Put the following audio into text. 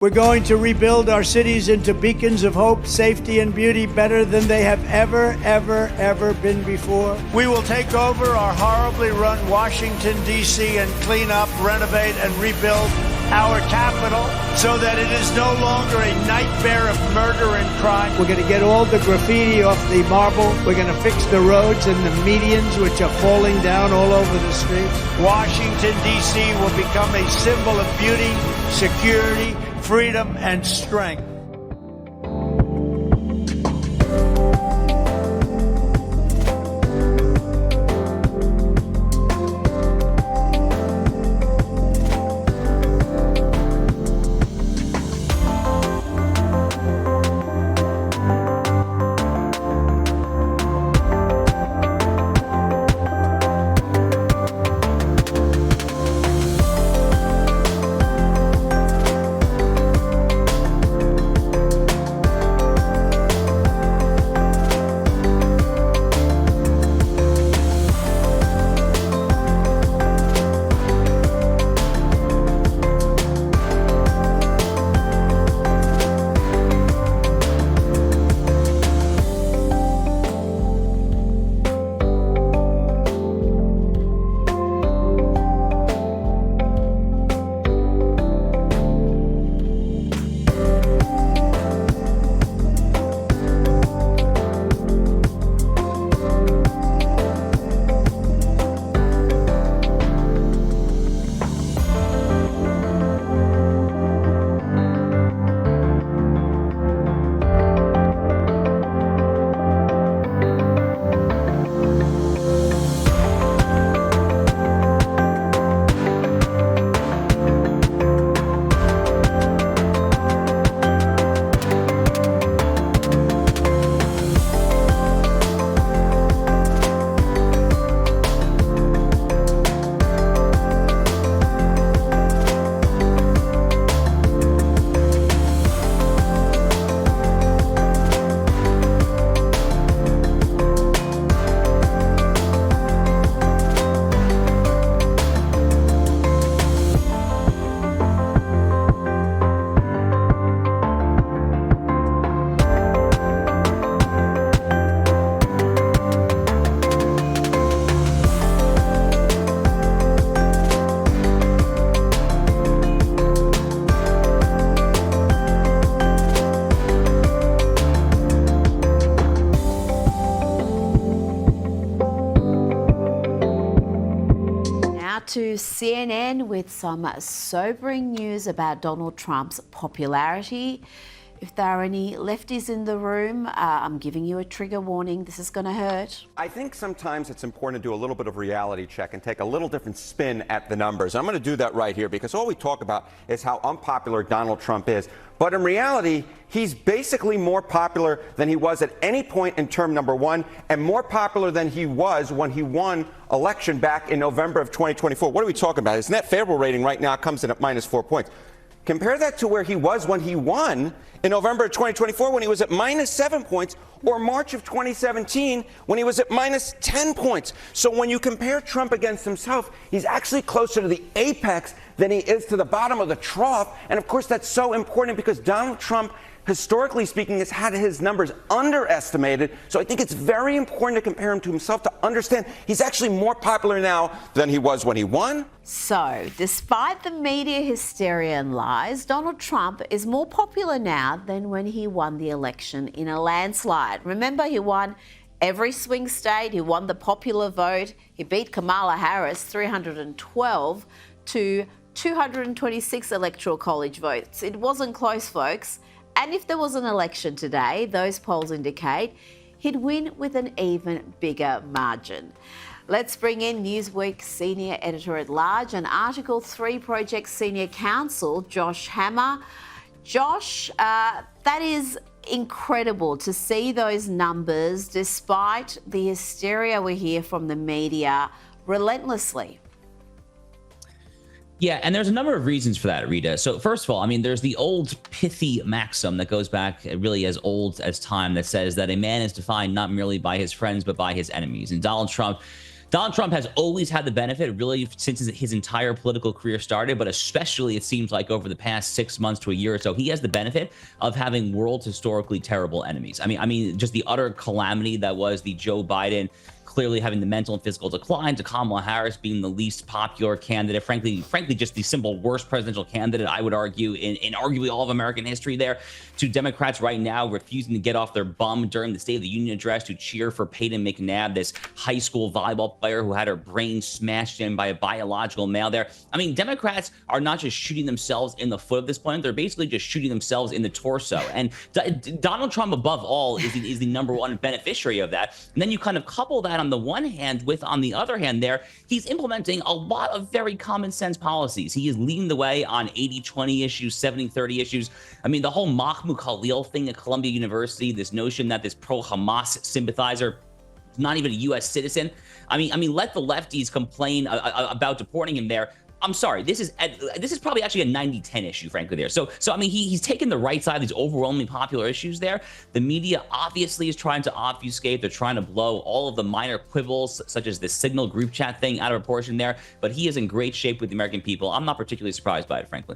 We're going to rebuild our cities into beacons of hope, safety, and beauty better than they have ever been before. We will take over our horribly run Washington, D.C. and clean up, renovate, and rebuild our capital so that it is no longer a nightmare of murder and crime. We're going to get all the graffiti off the marble. We're going to fix the roads and the medians, which are falling down all over the streets. Washington, D.C. will become a symbol of beauty, security, freedom, and strength. To CNN with some sobering news about Donald Trump's popularity. If there are any lefties in the room, I'm giving you a trigger warning. This is going to hurt. I think sometimes it's important to do a little bit of reality check and take a little different spin at the numbers. I'm going to do that right here because all we talk about is how unpopular Donald Trump is. But in reality, he's basically more popular than he was at any point in term number one and more popular than he was when he won election back in November of 2024. What are we talking about? His net favorable rating right now comes in at -4 points. Compare that to where he was when he won in November of 2024 when he was at -7 points, or March of 2017 when he was at -10 points. So when you compare Trump against himself, he's actually closer to the apex than he is to the bottom of the trough. And of course, that's so important because Donald Trump, historically speaking, has had his numbers underestimated. So I think it's very important to compare him to himself to understand he's actually more popular now than he was when he won. So, despite the media hysteria and lies, Donald Trump is more popular now than when he won the election in a landslide. Remember, he won every swing state. He won the popular vote. He beat Kamala Harris 312 to 226 electoral college votes. It wasn't close, folks. And if there was an election today, those polls indicate he'd win with an even bigger margin. Let's bring in Newsweek senior editor-at-large and Article 3 Project senior counsel, Josh Hammer. Josh, that is incredible to see those numbers despite the hysteria we hear from the media relentlessly. Yeah, and there's a number of reasons for that, Rita. So first of all, I mean, there's the old pithy maxim that goes back really as old as time that says that a man is defined not merely by his friends, but by his enemies. And Donald Trump Donald Trump has always had the benefit, really, since his entire political career started, but especially it seems like over the past 6 months to a year or so, he has the benefit of having world historically terrible enemies. I mean, just the utter calamity that was the Joe Biden clearly having the mental and physical decline, to Kamala Harris being the least popular candidate, frankly, just the simple worst presidential candidate, I would argue, in arguably all of American history there, to Democrats right now refusing to get off their bum during the State of the Union address to cheer for Peyton McNabb, this high school volleyball player who had her brain smashed in by a biological male there. I mean, Democrats are not just shooting themselves in the foot at this point, they're basically just shooting themselves in the torso. And Donald Trump, above all, is the number one beneficiary of that. And then you kind of couple that on the one hand with, on the other hand there, he's implementing a lot of very common sense policies. He is leading the way on 80-20 issues, 70-30 issues. I mean, the whole Mahmoud Khalil thing at Columbia University, this notion that this pro-Hamas sympathizer, not even a U.S. citizen. I mean, let the lefties complain about deporting him there. I'm sorry, this is probably actually a 90-10 issue, frankly, there. So I mean, he's taken the right side of these overwhelmingly popular issues there. The media obviously is trying to obfuscate. They're trying to blow all of the minor quibbles, such as the Signal group chat thing, out of proportion there. But he is in great shape with the American people. I'm not particularly surprised by it, frankly.